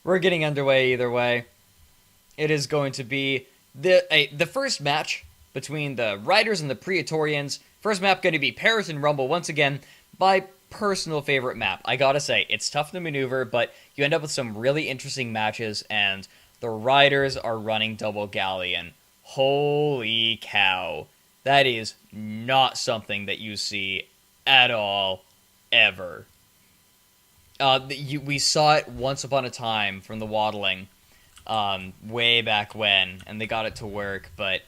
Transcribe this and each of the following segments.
We're getting underway either way. It is going to be the first match between the Rydrs and the Praetorians. First map going to be Paritan Rumble once again. My personal favorite map. I gotta say, it's tough to maneuver, but you end up with some really interesting matches, and the Rydrs are running double galleon. Holy cow. That is not something that you see at all, ever. We saw it once upon a time from the waddling, way back when, and they got it to work, but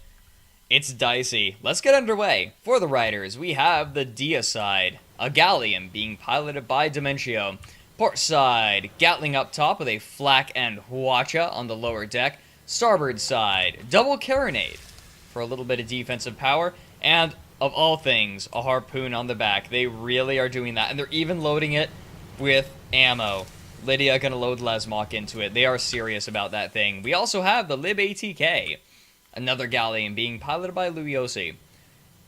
it's dicey. Let's get underway. For the Rydrs, we have the Dia side, a galleon being piloted by Dementio. Port side, Gatling up top with a flak and Huacha on the lower deck. Starboard side, double carronade for a little bit of defensive power, and of all things, a harpoon on the back. They really are doing that, and they're even loading it with ammo. Lydia gonna load Lesmok into it. They are serious about that thing. We also have the Lib ATK, another galleon being piloted by Luiosi.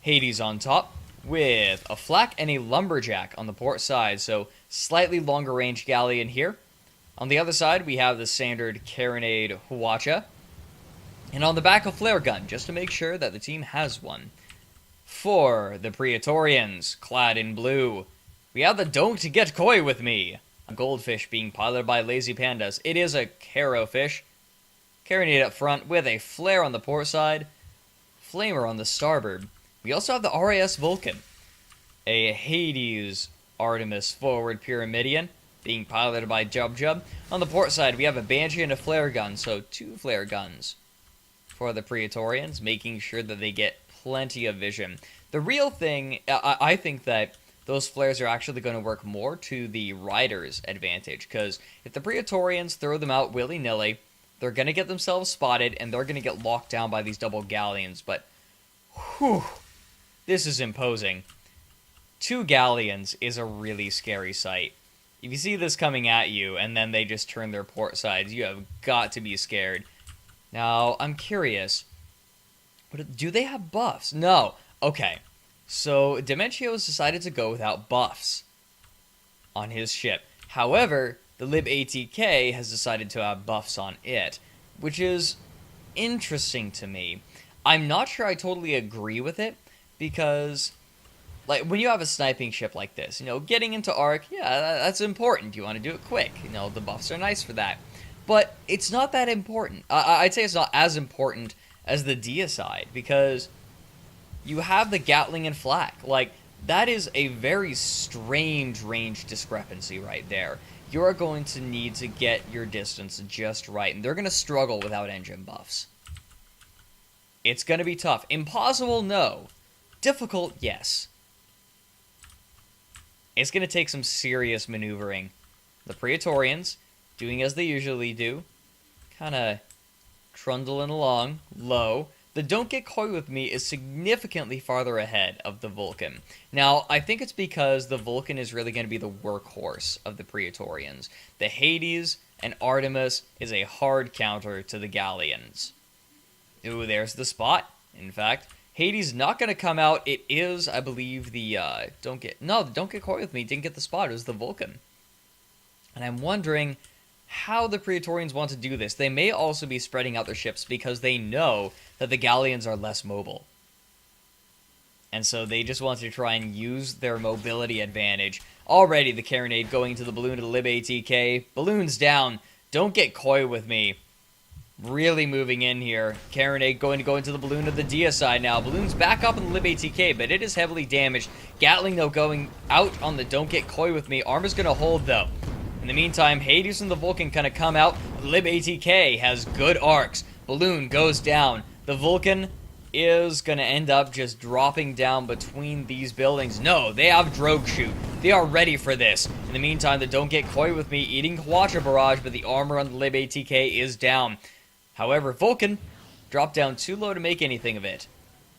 Hades on top with a flak and a lumberjack on the port side, so slightly longer range galleon here. On the other side, we have the standard carronade Huacha, and on the back a flare gun, just to make sure that the team has one. For the Praetorians, clad in blue, we have the Don't Get Coy With Me, a goldfish being piloted by Lazy Pandas. It is a caro fish. Carronade up front with a flare on the port side, flamer on the starboard. We also have the RAS Vulcan, a Hades Artemis forward Pyramidian, being piloted by Jub Jub. On the port side, we have a Banshee and a flare gun, so 2 flare guns for the Praetorians, making sure that they get plenty of vision. The real thing, I think that those flares are actually going to work more to the Ryders' advantage, because if the Praetorians throw them out willy-nilly, they're going to get themselves spotted, and they're going to get locked down by these double galleons, but whew, this is imposing. 2 galleons is a really scary sight. If you see this coming at you, and then they just turn their port sides, you have got to be scared. Now, I'm curious, do they have buffs? No. Okay, so Dementio's decided to go without buffs on his ship. However, the Lib ATK has decided to have buffs on it, which is interesting to me. I'm not sure I totally agree with it, because like, when you have a sniping ship like this, getting into arc, yeah, that's important. You want to do it quick. The buffs are nice for that. But it's not that important. I'd say it's not as important as the Dia side, because you have the Gatling and flak. Like, that is a very strange range discrepancy right there. You're going to need to get your distance just right, and they're going to struggle without engine buffs. It's going to be tough. Impossible, no. Difficult, yes. It's going to take some serious maneuvering. The Praetorians, doing as they usually do, kind of trundling along, low. The Don't Get Coy With Me is significantly farther ahead of the Vulcan. Now, I think it's because the Vulcan is really going to be the workhorse of the Praetorians. The Hades and Artemis is a hard counter to the Galleons. Ooh, there's the spot, in fact. Hades not going to come out. It is, I believe, the Don't Get Coy With Me didn't get the spot. It was the Vulcan. And I'm wondering how the Praetorians want to do this. They may also be spreading out their ships because they know that the Galleons are less mobile. And so they just want to try and use their mobility advantage. Already the carronade going to the balloon to the Lib ATK. Balloon's down. Don't Get Coy With Me. Really moving in here. Carronade going to go into the balloon of the Dia side now. Balloon's back up in the Lib ATK, but it is heavily damaged. Gatling, though, going out on the Don't Get Coy With Me. Armor's going to hold, though. In the meantime, Hades and the Vulcan kind of come out. The Lib ATK has good arcs. Balloon goes down. The Vulcan is going to end up just dropping down between these buildings. No, they have drogue shoot. They are ready for this. In the meantime, the Don't Get Coy With Me eating Huacha barrage, but the armor on the Lib ATK is down. However, Vulcan dropped down too low to make anything of it.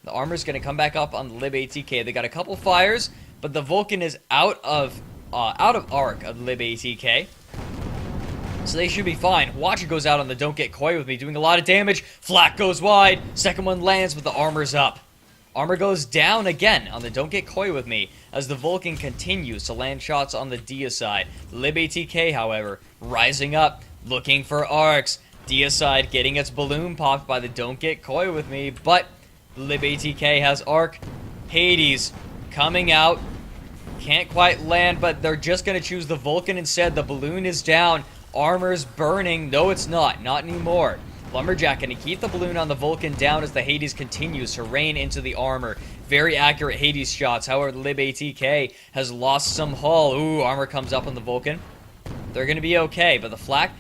The armor's going to come back up on the Lib ATK. They got a couple fires, but the Vulcan is out of arc of the Lib ATK. So they should be fine. Watcher goes out on the Don't Get Coy With Me, doing a lot of damage. Flak goes wide. Second one lands, but the armor's up. Armor goes down again on the Don't Get Coy With Me as the Vulcan continues to land shots on the Dia side. The Lib ATK, however, rising up. looking for arcs. Deicide getting its balloon popped by the Don't Get Coy With Me, but LibATK has arc. Hades coming out. Can't quite land, but they're just going to choose the Vulcan instead. The balloon is down. Armor's burning. No, it's not. Not anymore. Lumberjack going to keep the balloon on the Vulcan down as the Hades continues to rain into the armor. Very accurate Hades shots. However, LibATK has lost some hull. Ooh, armor comes up on the Vulcan. They're going to be okay, but the Flak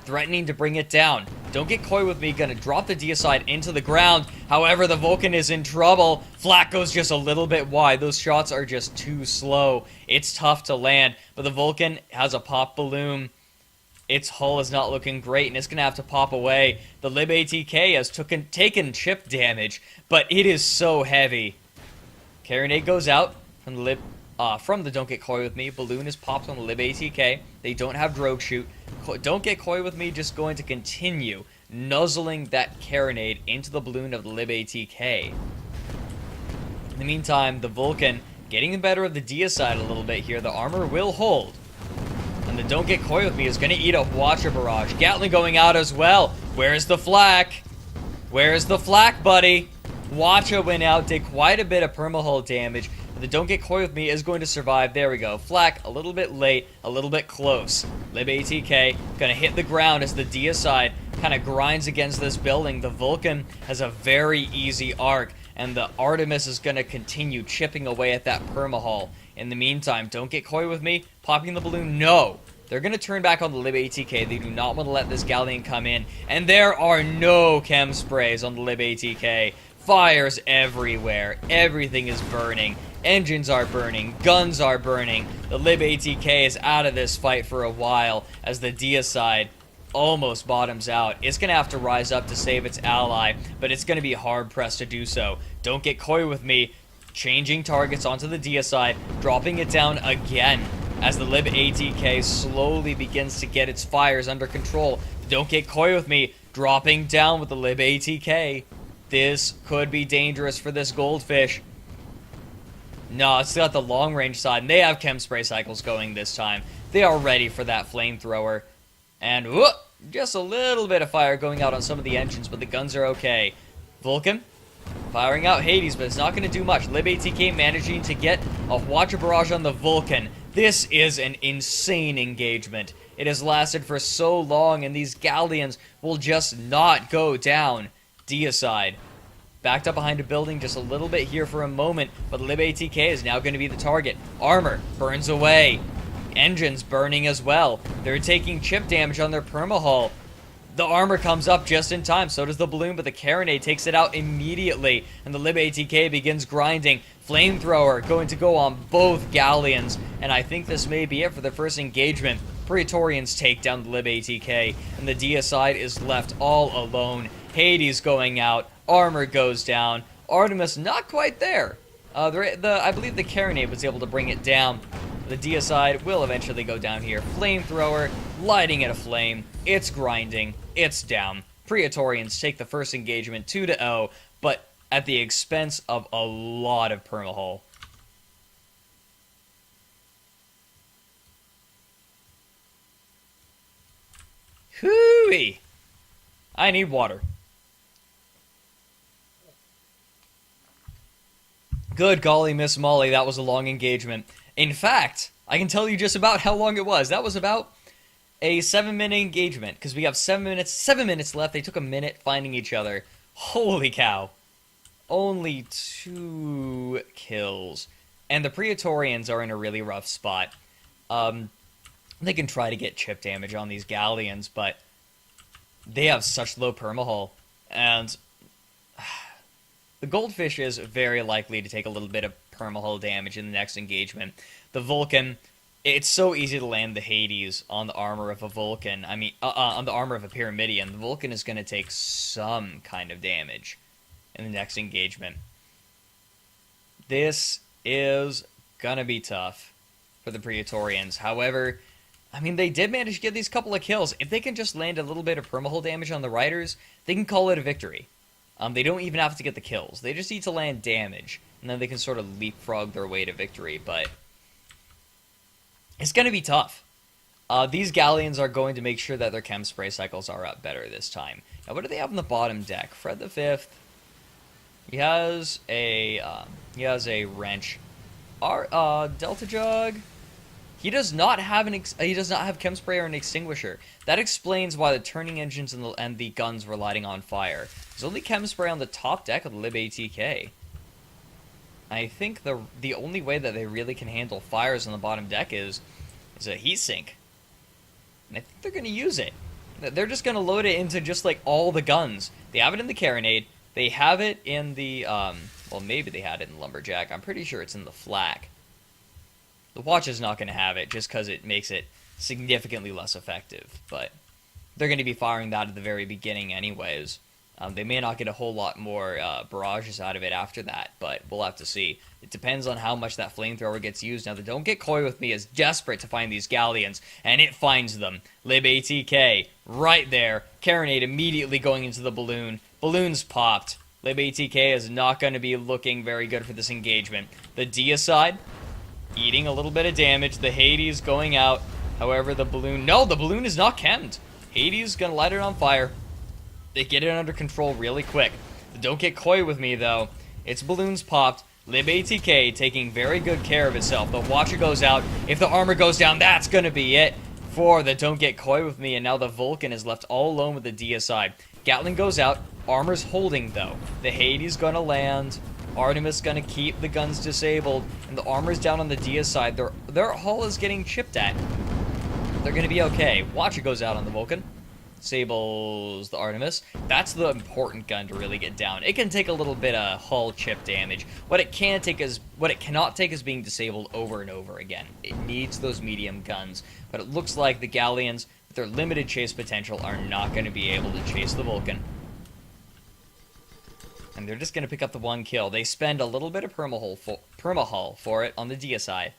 threatening to bring it down. Don't Get Coy With Me, gonna drop the Deicide into the ground. However, the Vulcan is in trouble. Flak goes just a little bit wide. Those shots are just too slow. It's tough to land, but the Vulcan has a pop balloon. Its hull is not looking great, and it's gonna have to pop away. The LibATK has taken chip damage, but it is so heavy. Carronade goes out from the Don't Get Coy With Me. Balloon is popped on the LibATK. They don't have Drogue Shoot. Don't Get Coy With Me just going to continue nuzzling that Carronade into the balloon of the LibATK. In the meantime, the Vulcan getting the better of the Deicide a little bit here. The armor will hold. And the Don't Get Coy With Me is going to eat a Watcher Barrage. Gatling going out as well. Where's the Flak? Where's the Flak, buddy? Watcher went out, did quite a bit of permahull damage. The Don't Get Coy With Me is going to survive. There we go. Flak, a little bit late, a little bit close. LibATK going to hit the ground as the Deicide kind of grinds against this building. The Vulcan has a very easy arc, and the Artemis is going to continue chipping away at that permahull. In the meantime, Don't Get Coy With Me, popping the balloon, no. They're going to turn back on the LibATK. They do not want to let this Galleon come in. And there are no chem sprays on the LibATK. Fires everywhere. Everything is burning. Engines are burning. Guns are burning. The LibATK is out of this fight for a while as the Deicide almost bottoms out. It's going to have to rise up to save its ally, but it's going to be hard-pressed to do so. Don't Get Coy With Me, changing targets onto the Deicide, dropping it down again as the LibATK slowly begins to get its fires under control. Don't Get Coy With Me, dropping down with the LibATK. This could be dangerous for this Goldfish. No, it's got the long-range side, and they have chem spray cycles going this time. They are ready for that flamethrower. And, whoop, just a little bit of fire going out on some of the engines, but the guns are okay. Vulcan, firing out Hades, but it's not going to do much. LibATK managing to get a Watcher Barrage on the Vulcan. This is an insane engagement. It has lasted for so long, and these Galleons will just not go down. Deicide backed up behind a building just a little bit here for a moment, but LibATK is now going to be the target. Armor burns away. Engines burning as well. They're taking chip damage on their permahull. The armor comes up just in time, so does the balloon, but the Carronade takes it out immediately, and the LibATK begins grinding. Flamethrower going to go on both Galleons, and I think this may be it for the first engagement. Praetorians take down the LibATK, and the Deicide is left all alone. Hades going out, armor goes down, Artemis not quite there. I believe the Carronade was able to bring it down. The Deicide will eventually go down here. Flamethrower, lighting it aflame. It's grinding. It's down. Praetorians take the first engagement 2-0, but at the expense of a lot of permahull. Hooey! I need water. Good golly, Miss Molly, that was a long engagement. In fact, I can tell you just about how long it was. That was about a 7-minute engagement, because we have 7 minutes left. They took a minute finding each other. Holy cow. Only 2 kills. And the Praetorians are in a really rough spot. They can try to get chip damage on these Galleons, but they have such low permahull. And the Goldfish is very likely to take a little bit of permahull damage in the next engagement. The Vulcan, it's so easy to land the Hades on the armor of a Vulcan. I mean, on the armor of a Pyramidion. The Vulcan is going to take some kind of damage in the next engagement. This is going to be tough for the Praetorians. However, I mean, they did manage to get these couple of kills. If they can just land a little bit of permahull damage on the Riders, they can call it a victory. They don't even have to get the kills. They just need to land damage, and then they can sort of leapfrog their way to victory. But it's going to be tough. These galleons are going to make sure that their chem spray cycles are up better this time. Now, what do they have on the bottom deck? Fred the Fifth. He has a wrench. Our Delta Jug. He does not have chem spray or an extinguisher. That explains why the turning engines and the guns were lighting on fire. There's only chem spray on the top deck of the Lib ATK. I think the only way that they really can handle fires on the bottom deck is a heat sink. And I think they're going to use it. They're just going to load it into just like all the guns. They have it in the carronade. They have it in the, well, maybe they had it in Lumberjack. I'm pretty sure it's in the flak. The watch is not going to have it just because it makes it significantly less effective. But they're going to be firing that at the very beginning anyways. They may not get a whole lot more barrages out of it after that, but we'll have to see. It depends on how much that flamethrower gets used. Now, the Don't Get Coy With Me is desperate to find these galleons, and it finds them. Lib ATK, right there. Carronade immediately going into the balloon. Balloon's popped. Lib ATK is not going to be looking very good for this engagement. The Deicide, eating a little bit of damage. The Hades going out. However, the balloon... No, the balloon is not chemmed. Hades going to light it on fire. They get it under control really quick. Don't Get Coy With Me, though. Its balloon's popped. Lib ATK taking very good care of itself. The Watcher goes out. If the armor goes down, that's going to be it for the Don't Get Coy With Me. And now the Vulcan is left all alone with the Deicide. Gatling goes out. Armor's holding, though. The Hades going to land. Artemis going to keep the guns disabled. And the armor's down on the Deicide. Their hull is getting chipped at. They're going to be okay. Watcher goes out on the Vulcan. Sables the Artemis. That's the important gun to really get down. It can take a little bit of hull chip damage. What it cannot take is being disabled over and over again. It needs those medium guns. But it looks like the Galleons, with their limited chase potential, are not going to be able to chase the Vulcan. And they're just going to pick up the one kill. They spend a little bit of permahull for it on the Deicide.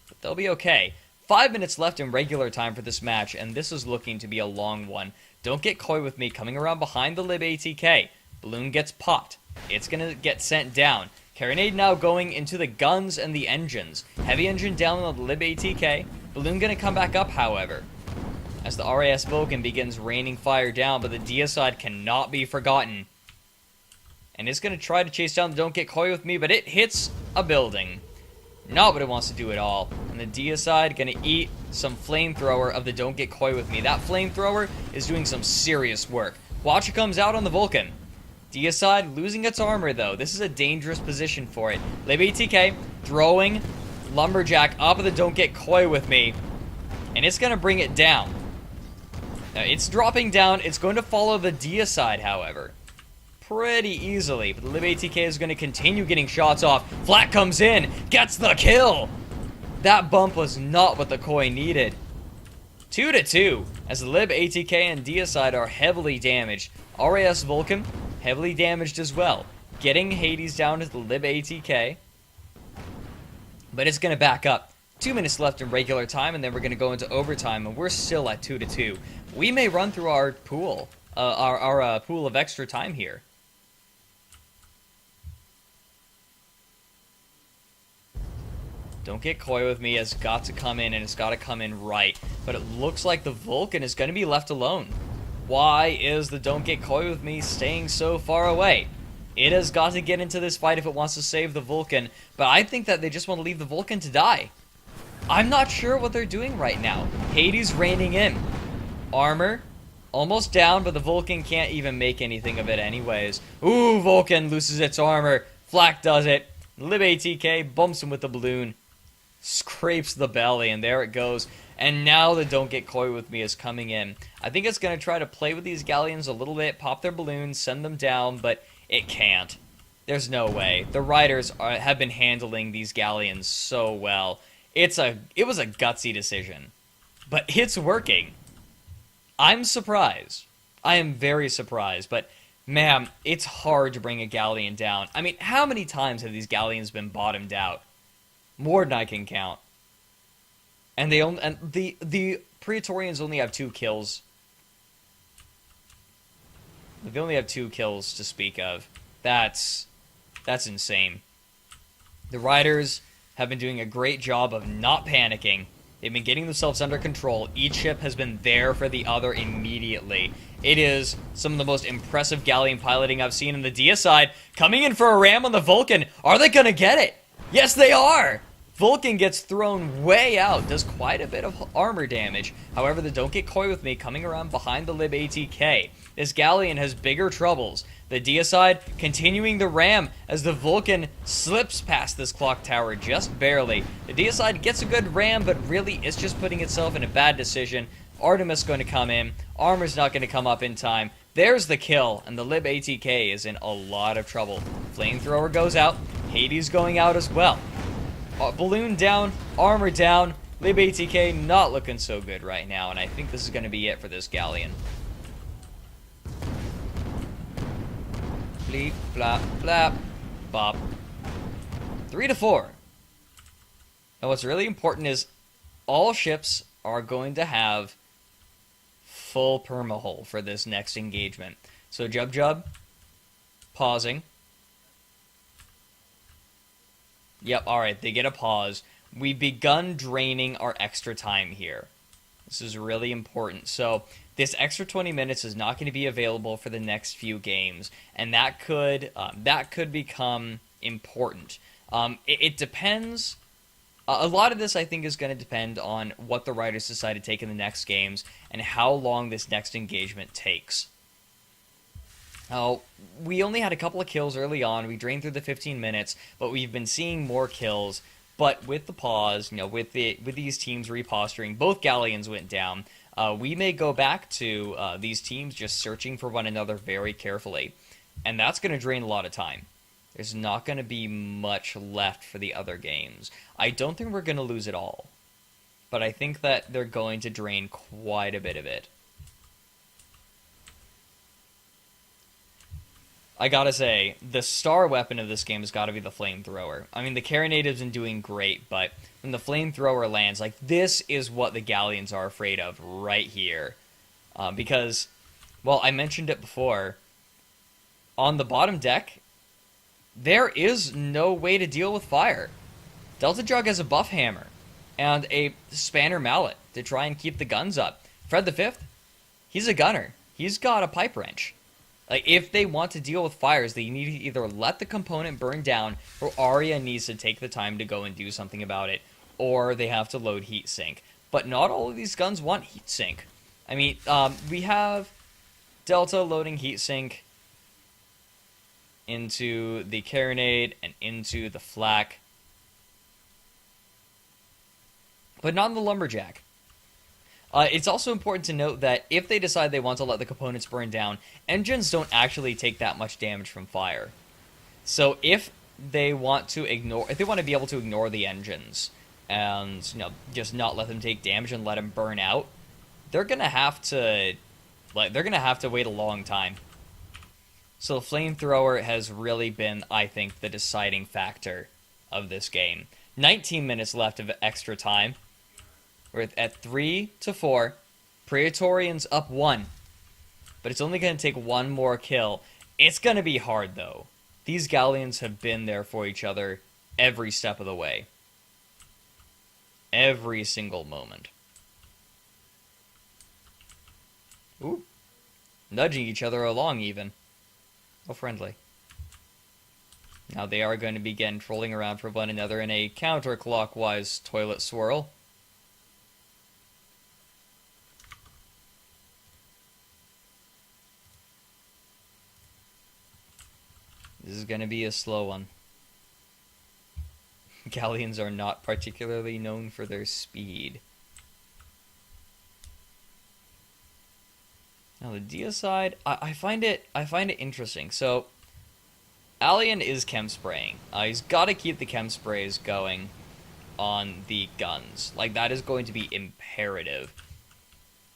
But they'll be okay. 5 minutes left in regular time for this match, and this is looking to be a long one. Don't Get Coy With Me coming around behind the Lib ATK. Balloon gets popped. It's going to get sent down. Carronade now going into the guns and the engines. Heavy engine down on the Lib ATK. Balloon going to come back up, however, as the RAS Vulcan begins raining fire down, but the Deicide cannot be forgotten. And it's going to try to chase down the Don't Get Coy With Me, but it hits a building. Not what it wants to do at all. And the Deicide gonna eat some flamethrower of the Don't Get Coy With Me. That flamethrower is doing some serious work. Watcher comes out on the Vulcan. Deicide losing its armor, though. This is a dangerous position for it. Lib ATK throwing Lumberjack up of the Don't Get Coy With Me. And it's gonna bring it down. Now, it's dropping down. It's going to follow the Deicide, however, pretty easily. But the Lib ATK is going to continue getting shots off. Flat comes in, gets the kill. That bump was not what the Koi needed. 2-2, as the Lib ATK and Deicide are heavily damaged. RAS Vulcan, heavily damaged as well. Getting Hades down to the Lib ATK. But it's going to back up. 2 minutes left in regular time, and then we're going to go into overtime, and we're still at 2-2. We may run through our pool, our pool of extra time here. Don't Get Coy With Me has got to come in, and it's got to come in right. But it looks like the Vulcan is going to be left alone. Why is the Don't Get Coy With Me staying so far away? It has got to get into this fight if it wants to save the Vulcan, but I think that they just want to leave the Vulcan to die. I'm not sure what they're doing right now. Hades raining in. Armor almost down, but the Vulcan can't even make anything of it anyways. Ooh, Vulcan loses its armor. Flak does it. Lib ATK bumps him with the balloon. Scrapes the belly, and there it goes. And now the Don't Get Coy With Me is coming in. I think it's going to try to play with these Galleons a little bit, pop their balloons, send them down, but it can't. There's no way. The Rydrs have been handling these Galleons so well. It was a gutsy decision, but it's working. I'm surprised. I am very surprised, but man, it's hard to bring a Galleon down. I mean, how many times have these Galleons been bottomed out? More than I can count. And the Praetorians only have 2 kills. They only have 2 kills to speak of. That's insane. The Rydrs have been doing a great job of not panicking. They've been getting themselves under control. Each ship has been there for the other immediately. It is some of the most impressive galleon piloting I've seen in the Dia side. Coming in for a ram on the Vulcan. Are they going to get it? Yes, they are! Vulcan gets thrown way out, does quite a bit of armor damage. However, the Don't Get Coy With Me coming around behind the Lib ATK. This galleon has bigger troubles. The Dia side continuing the ram as the Vulcan slips past this clock tower just barely. The Dia side gets a good ram, but really it's just putting itself in a bad decision. Artemis going to come in. Armor's not going to come up in time. There's the kill, and the Lib ATK is in a lot of trouble. Flamethrower goes out. Hades going out as well. Balloon down, armor down. Lib ATK not looking so good right now, and I think this is going to be it for this galleon. Bleep, flap, flap, bop. 3-4. And what's really important is all ships are going to have full permahull for this next engagement. So Jub Jub, pausing. Yep, alright, they get a pause. We've begun draining our extra time here. This is really important. So this extra 20 minutes is not going to be available for the next few games, and that could become important. It depends. A lot of this, I think, is going to depend on what the Ryders decide to take in the next games and how long this next engagement takes. We only had a couple of kills early on. We drained through the 15 minutes, but we've been seeing more kills. But with the pause, with these teams reposturing, both galleons went down. We may go back to these teams just searching for one another very carefully, and that's going to drain a lot of time. There's not going to be much left for the other games. I don't think we're going to lose it all, but I think that they're going to drain quite a bit of it. I gotta say, the star weapon of this game has got to be the flamethrower. I mean, the Carronade been doing great, but when the flamethrower lands, like, this is what the galleons are afraid of right here. Because, well, I mentioned it before, on the bottom deck, there is no way to deal with fire. Delta Jug has a buff hammer and a spanner mallet to try and keep the guns up. Fred V, he's a gunner. He's got a pipe wrench. Like, if they want to deal with fires, they need to either let the component burn down, or Arya needs to take the time to go and do something about it, or they have to load heat sink. But not all of these guns want heat sink. I mean, we have Delta loading heat sink into the Carronade and into the Flak, but not in the Lumberjack. It's also important to note that if they decide they want to let the components burn down, engines don't actually take that much damage from fire. So if they want to be able to ignore the engines and just not let them take damage and let them burn out, they're gonna have to wait a long time. So the flamethrower has really been, I think, the deciding factor of this game. 19 minutes left of extra time. We're at 3-4. Praetorians up 1. But it's only going to take one more kill. It's going to be hard, though. These galleons have been there for each other every step of the way. Every single moment. Ooh. Nudging each other along, even. Oh, friendly. Now they are going to begin trolling around for one another in a counterclockwise toilet swirl. This is going to be a slow one. Galleons are not particularly known for their speed. Now the Dia side, I find it interesting. So Alien is chem spraying. He's got to keep the chem sprays going on the guns. Like, that is going to be imperative.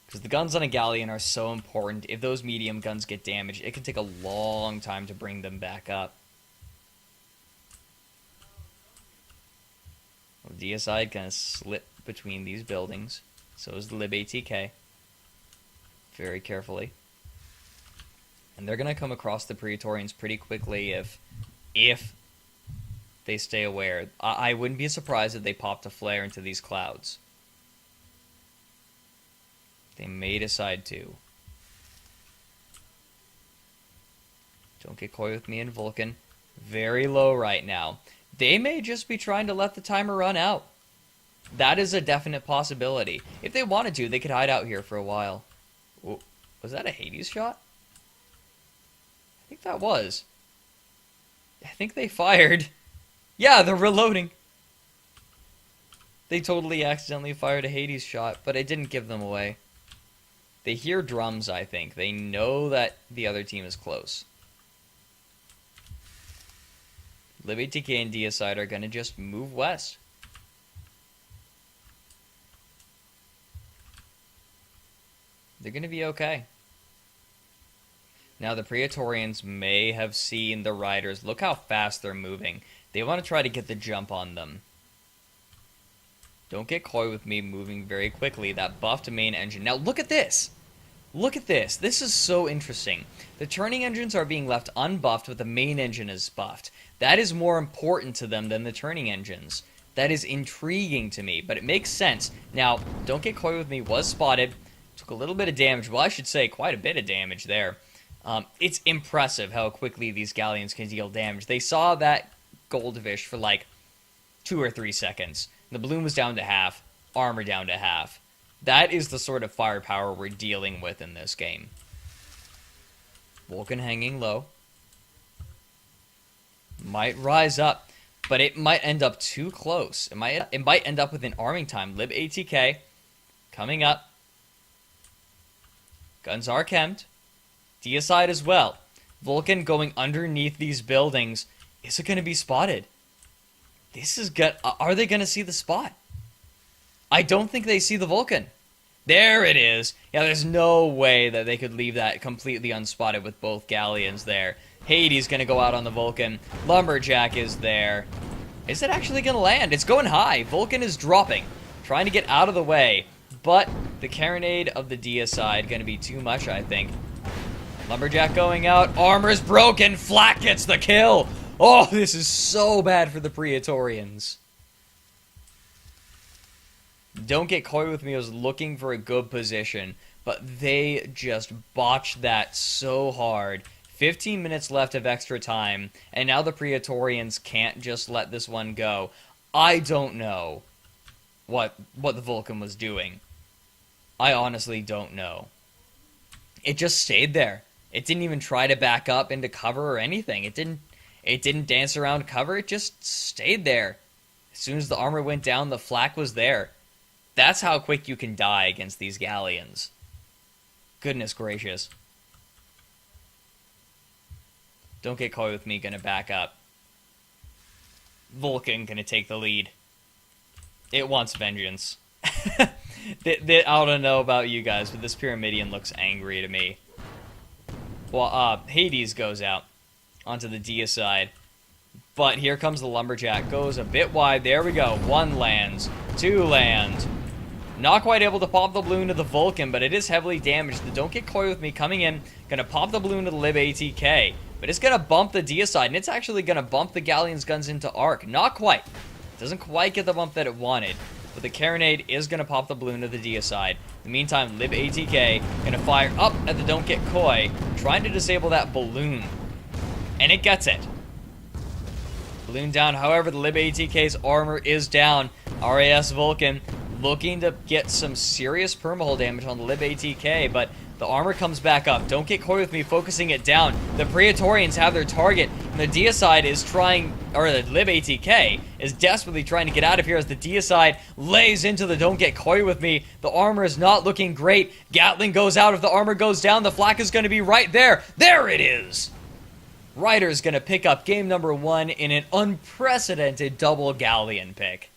Because the guns on a galleon are so important. If those medium guns get damaged, it can take a long time to bring them back up. Well, DSI kind of slip between these buildings. So is the Lib ATK. Very carefully. And they're going to come across the Praetorians pretty quickly if they stay aware. I wouldn't be surprised if they popped a flare into these clouds. They may decide to. Don't get coy with me and Vulcan. Very low right now. They may just be trying to let the timer run out. That is a definite possibility. If they wanted to, they could hide out here for a while. Ooh, was that a Hades shot? I think that was. I think they fired. Yeah, they're reloading. They totally accidentally fired a Hades shot, but it didn't give them away. They hear drums, I think. They know that the other team is close. LibATK and Deicide are going to just move west. They're going to be okay. Now the Praetorians may have seen the Rydrs. Look how fast they're moving. They want to try to get the jump on them. Don't get coy with me moving very quickly. That buffed main engine. Now look at this. Look at this. This is so interesting. The turning engines are being left unbuffed, but the main engine is buffed. That is more important to them than the turning engines. That is intriguing to me, but it makes sense. Now, don't get coy with me. Was spotted. Took a little bit of damage. Well, I should say quite a bit of damage there. It's impressive how quickly these galleons can deal damage. They saw that goldfish for like 2 or 3 seconds. The balloon was down to half. Armor down to half. That is the sort of firepower we're dealing with in this game. Vulcan hanging low. Might rise up, but it might end up too close. It might end up with an arming time. LibATK coming up. Guns are chemed. Deicide as well. Vulcan going underneath these buildings. Is it going to be spotted? This is good. Are they going to see the spot? I don't think they see the Vulcan. There it is. Yeah, there's no way that they could leave that completely unspotted with both galleons there. Hades going to go out on the Vulcan. Lumberjack is there. Is it actually going to land? It's going high. Vulcan is dropping. Trying to get out of the way. But the carronade of the Deicide going to be too much, I think. Lumberjack going out. Armor's broken. Flak gets the kill. Oh, this is so bad for the Praetorians. Don't get coy with me. I was looking for a good position, but they just botched that so hard. 15 minutes left of extra time, and now the Praetorians can't just let this one go. I don't know what the Vulcan was doing. I honestly don't know. It just stayed there. It didn't even try to back up into cover or anything. It didn't dance around cover. It just stayed there. As soon as the armor went down, the flak was there. That's how quick you can die against these galleons. Goodness gracious. Don't get coy with me, gonna back up. Vulcan gonna take the lead. It wants vengeance. I don't know about you guys, but this Pyramidion looks angry to me. Well, Hades goes out onto the Deicide. But here comes the Lumberjack. Goes a bit wide. There we go. 1 lands. 2 lands. Not quite able to pop the balloon to the Vulcan, but it is heavily damaged. The Don't Get Coy with Me coming in. Going to pop the balloon to the LibATK. But it's going to bump the Deicide, and it's actually going to bump the Galleon's guns into arc. Not quite. Doesn't quite get the bump that it wanted. But the carronade is going to pop the balloon to the Deicide. In the meantime, LibATK going to fire up at the Don't Get Coy, trying to disable that balloon. And it gets it. Balloon down. However, the LibATK's armor is down. RAS Vulcan looking to get some serious permahull damage on the LibATK, but the armor comes back up. Don't get coy with me focusing it down. The Praetorians have their target, and the Deicide is trying, or the LibATK is desperately trying to get out of here as the Deicide lays into the Don't Get Coy with Me. The armor is not looking great. Gatling goes out. If the armor goes down, the flak is going to be right there. There it is! Rydr is going to pick up game number 1 in an unprecedented double galleon pick.